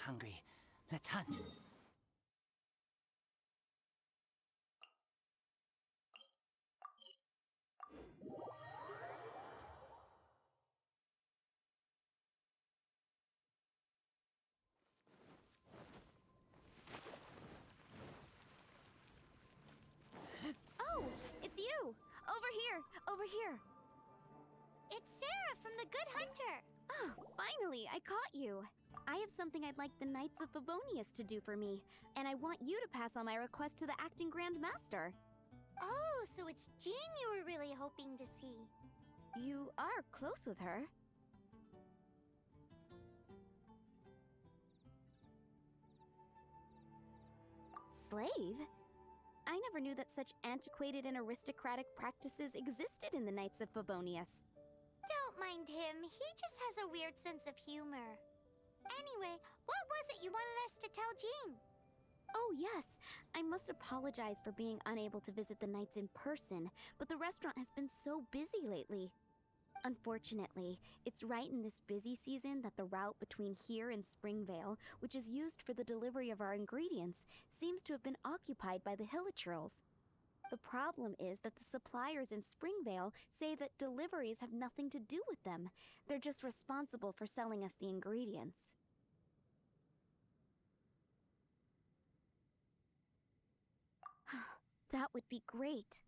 hungry. Let's hunt. Oh, it's you! Over here! Over here! It's Sarah from the Good Hunter! Oh, finally, I caught you! I have something I'd like the Knights of Favonius to do for me, and I want you to pass on my request to the Acting Grand Master. Oh, so it's Jean you were really hoping to see. You are close with her. Slave? I never knew that such antiquated and aristocratic practices existed in the Knights of Favonius. Don't mind him, he just has a weird sense of humor. Anyway, what was it you wanted us to tell Jean? Oh yes, I must apologize for being unable to visit the Knights in person, but the restaurant has been so busy lately. Unfortunately, it's right in this busy season that the route between here and Springvale, which is used for the delivery of our ingredients, seems to have been occupied by the Hilichurls. The problem is that the suppliers in Springvale say that deliveries have nothing to do with them. They're just responsible for selling us the ingredients. That would be great.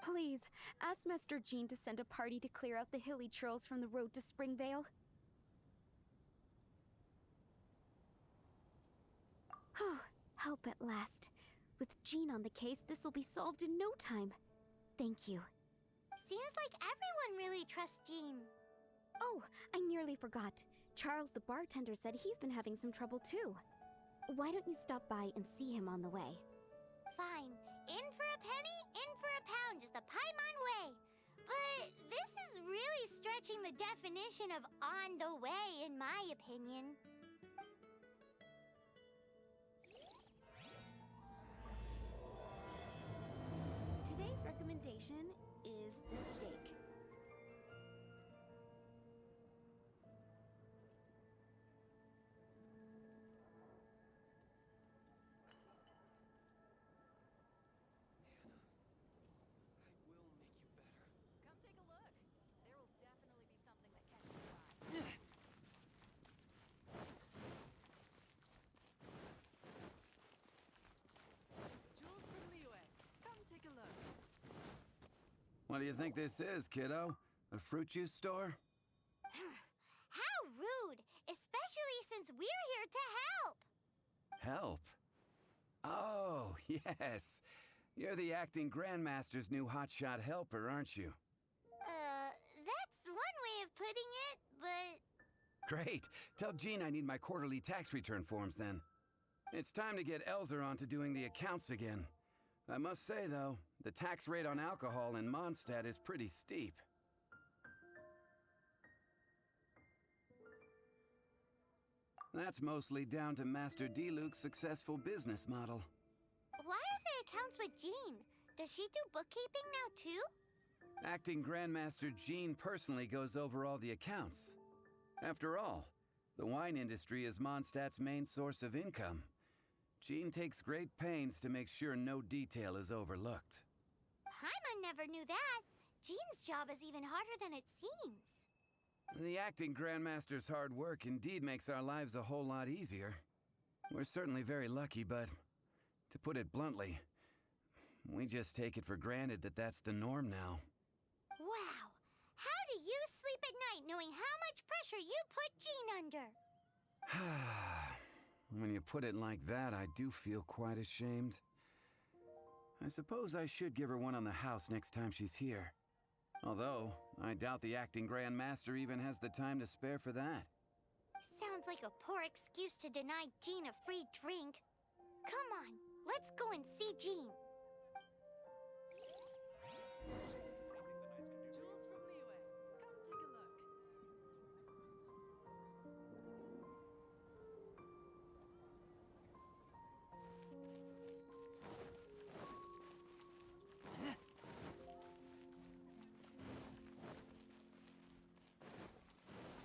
Please, ask Master Jean to send a party to clear out the Hilichurls from the road to Springvale. Help at last. With Jean on the case, this will be solved in no time. Thank you. Seems like everyone really trusts Jean. Oh, I nearly forgot. Charles the bartender said he's been having some trouble too. Why don't you stop by and see him on the way? Fine. In for a penny, in for a pound, just a Paimon way. But this is really stretching the definition of on the way, in my opinion. Today's recommendation is the steak. Take a look. There will definitely be something that catches your eye. Jules from Liyue. Come take a look. What do you think this is, kiddo? A fruit juice store? How rude! Especially since we're here to help! Help? Oh, yes. You're the acting grandmaster's new hotshot helper, aren't you? That's one way of putting it, but... Great. Tell Jean I need my quarterly tax return forms then. It's time to get Elzer on to doing the accounts again. I must say, though, the tax rate on alcohol in Mondstadt is pretty steep. That's mostly down to Master Diluc's successful business model. Why are the accounts with Jean? Does she do bookkeeping now, too? Acting Grandmaster Jean personally goes over all the accounts. After all, the wine industry is Mondstadt's main source of income. Jean takes great pains to make sure no detail is overlooked. Paimon never knew that. Jean's job is even harder than it seems. The acting Grandmaster's hard work indeed makes our lives a whole lot easier. We're certainly very lucky, but to put it bluntly, we just take it for granted that that's the norm now. Wow! How do you sleep at night knowing how much pressure you put Jean under? When you put it like that, I do feel quite ashamed. I suppose I should give her one on the house next time she's here. Although, I doubt the acting Grandmaster even has the time to spare for that. Sounds like a poor excuse to deny Jean a free drink. Come on, let's go and see Jean. Jules from Liyue.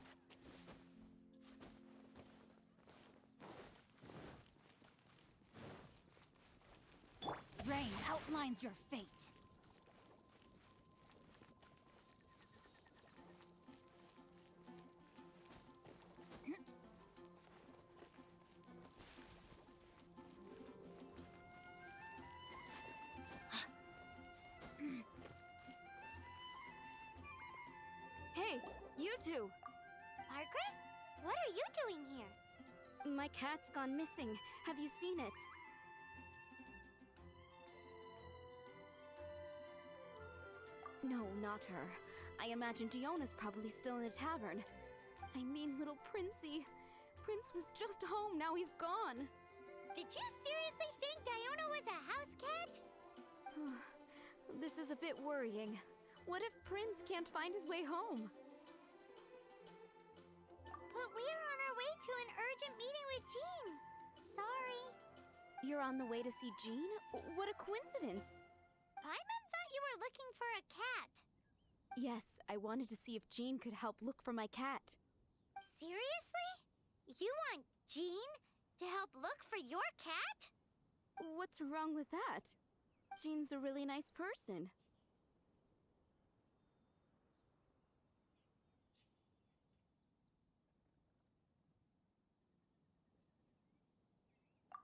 Come take a look. defines your fate. Hey, you two! Margaret? What are you doing here? My cat's gone missing. Have you seen it? No, not her. I imagine Diona's probably still in the tavern. I mean, little Princey. Prince was just home, now he's gone. Did you seriously think Diona was a house cat? This is a bit worrying. What if Prince can't find his way home? But we're on our way to an urgent meeting with Jean. Sorry. You're on the way to see Jean? What a coincidence! Paimon thought you were looking for a cat. Yes, I wanted to see if Jean could help look for my cat. Seriously? You want Jean to help look for your cat? What's wrong with that? Jean's a really nice person.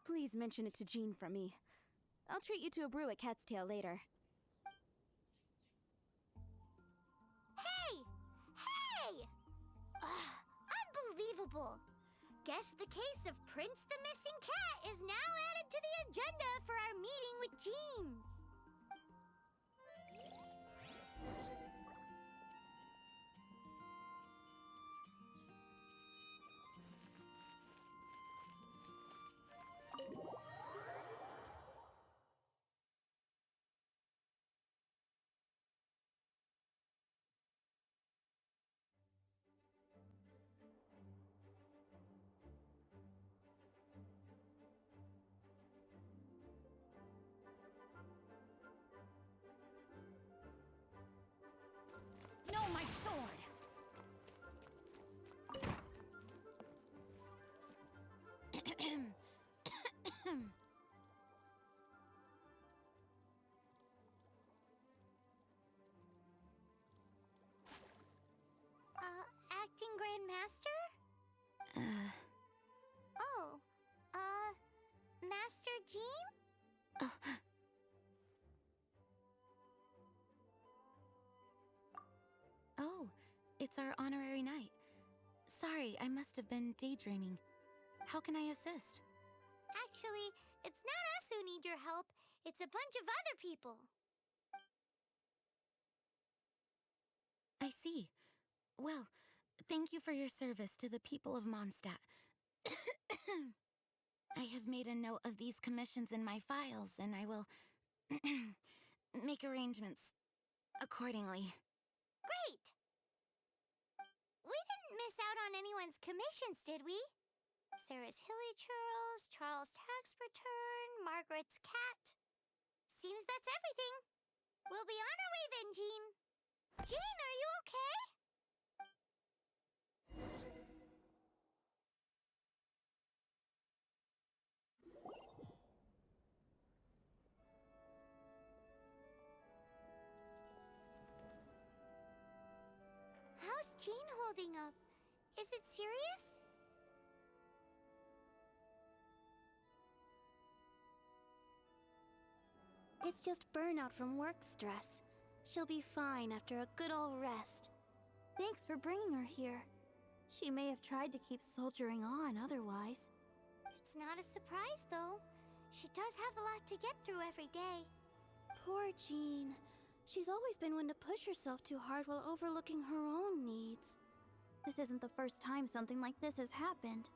Please mention it to Jean from me. I'll treat you to a brew at Cat's Tail later. Hey! Hey! Ugh, unbelievable! Guess the case of Prince the Missing Cat is now added to the agenda for our meeting with Jean. No, my sword! Acting Grand Master? Oh, Master Jean? Oh, it's our honorary knight. Sorry, I must have been daydreaming. How can I assist? Actually, it's not us who need your help. It's a bunch of other people. I see. Well, thank you for your service to the people of Mondstadt. I have made a note of these commissions in my files, and I will make arrangements accordingly. Great! We didn't miss out on anyone's commissions, did we? Sarah's Hilly Churls, Charles' tax return, Margaret's cat. Seems that's everything. We'll be on our way then, Jean. Jean, are you okay? How's Jean holding up? Is it serious? It's just burnout from work stress. She'll be fine after a good old rest. Thanks for bringing her here. She may have tried to keep soldiering on otherwise. It's not a surprise, though. She does have a lot to get through every day. Poor Jean. She's always been one to push herself too hard while overlooking her own needs. This isn't the first time something like this has happened.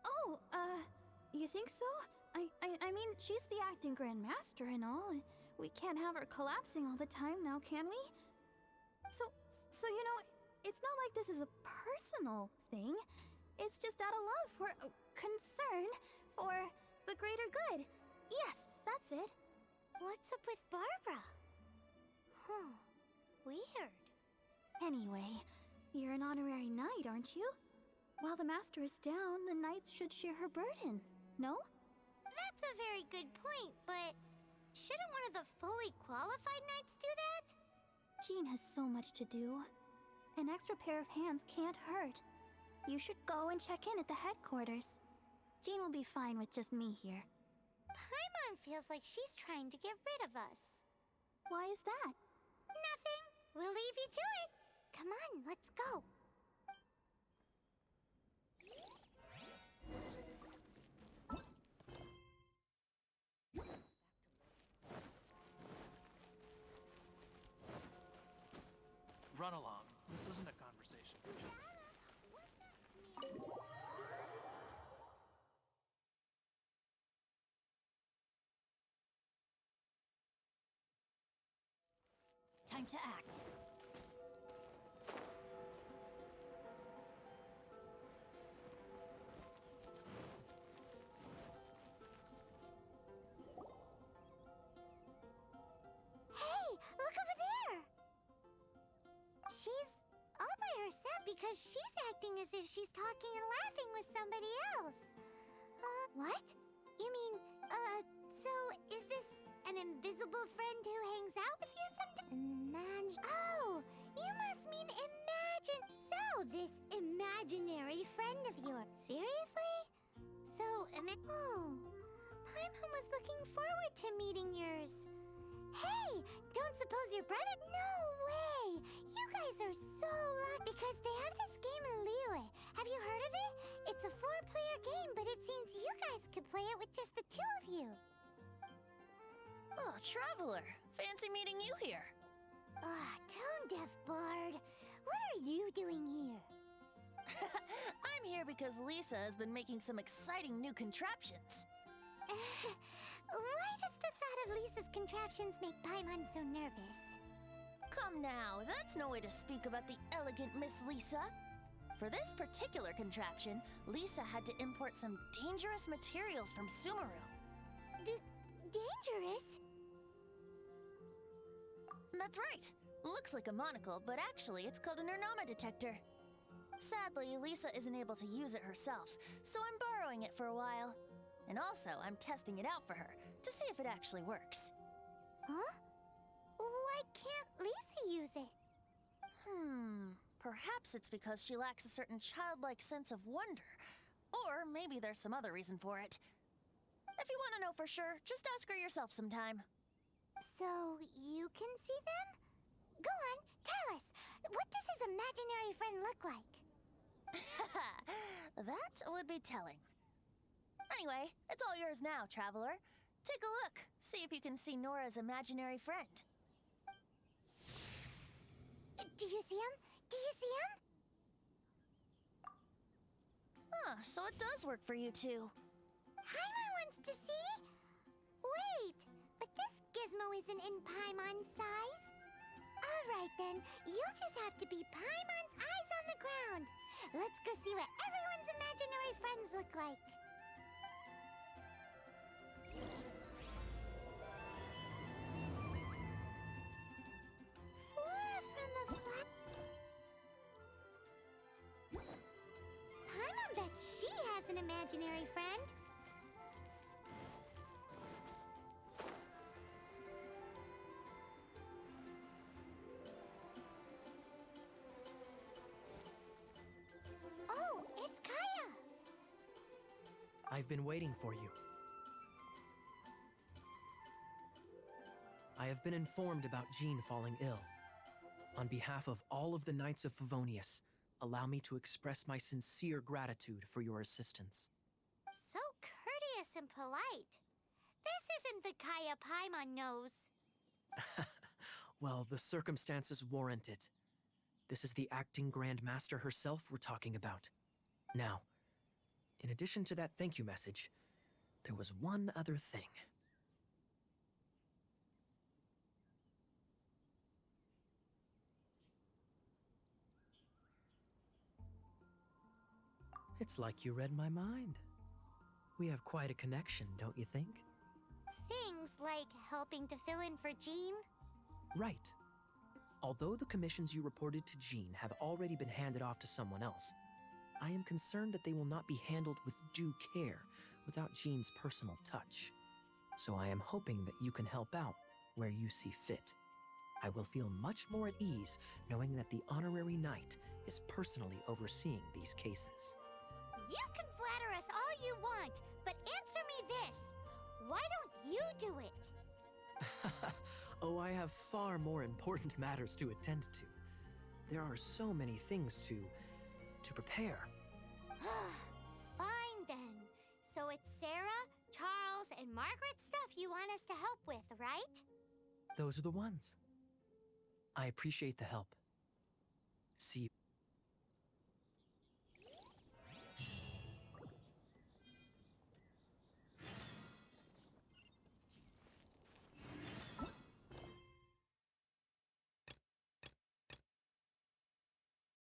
Oh, you think so? I mean, she's the acting Grand Master and all. We can't have her collapsing all the time now, can we? So you know, it's not like this is a personal thing. It's just out of love for concern for the greater good. Yes, that's it. What's up with Barbara? Huh. Weird. Anyway, you're an honorary knight, aren't you? While the master is down, the knights should share her burden, no? That's a very good point, but shouldn't one of the fully qualified knights do that? Jean has so much to do. An extra pair of hands can't hurt. You should go and check in at the headquarters. Jean will be fine with just me here. Paimon feels like she's trying to get rid of us. Why is that? Nothing. We'll leave you to it. Come on, let's go. Run along. This isn't a conversation. Time to act. Hey, look over there! She's all by herself because she's acting as if she's talking and laughing with somebody else. What? You mean, so is this an invisible friend who hangs out with you sometimes? Oh, you must mean Imagine. So, this imaginary friend of yours. Seriously? So, Paimon was looking forward to meeting yours. Hey, don't suppose your brother? No way! You guys are so lucky because they have this game in Liyue. Have you heard of it? It's a 4-player game, but it seems you guys could play it with just the 2 of you. Oh, Traveler. Fancy meeting you here. Tone-deaf bard. What are you doing here? I'm here because Lisa has been making some exciting new contraptions. Why does the thought of Lisa's contraptions make Paimon so nervous? Come now, that's no way to speak about the elegant Miss Lisa. For this particular contraption, Lisa had to import some dangerous materials from Sumeru. Dangerous? That's right. Looks like a monocle, but actually it's called a Nernama detector. Sadly, Lisa isn't able to use it herself, so I'm borrowing it for a while. And also, I'm testing it out for her, to see if it actually works. Huh? Why can't Lisa use it? Perhaps it's because she lacks a certain childlike sense of wonder. Or maybe there's some other reason for it. If you want to know for sure, just ask her yourself sometime. So, you can see them? Go on, tell us. What does his imaginary friend look like? That would be telling. Anyway, it's all yours now, Traveler. Take a look. See if you can see Nora's imaginary friend. Do you see him? Do you see him? So it does work for you two. Paimon wants to see? Wait, but this gizmo isn't in Paimon's size. Alright then, you'll just have to be Paimon's eyes on the ground. Let's go see what everyone's imaginary friends look like. Flora from the Paimon bets she has an imaginary friend. Oh, it's Kaya! I've been waiting for you. I have been informed about Jean falling ill. On behalf of all of the Knights of Favonius, allow me to express my sincere gratitude for your assistance. So courteous and polite. This isn't the Kaya Paimon knows. Well, the circumstances warrant it. This is the acting Grand Master herself we're talking about. Now, in addition to that thank you message, there was one other thing. It's like you read my mind. We have quite a connection, don't you think? Things like helping to fill in for Jean. Right. Although the commissions you reported to Jean have already been handed off to someone else, I am concerned that they will not be handled with due care without Jean's personal touch. So I am hoping that you can help out where you see fit. I will feel much more at ease knowing that the honorary knight is personally overseeing these cases. You can flatter us all you want, but answer me this. Why don't you do it? Oh, I have far more important matters to attend to. There are so many things to prepare. Fine then. So it's Sarah, Charles, and Margaret's stuff you want us to help with, right? Those are the ones. I appreciate the help. See you.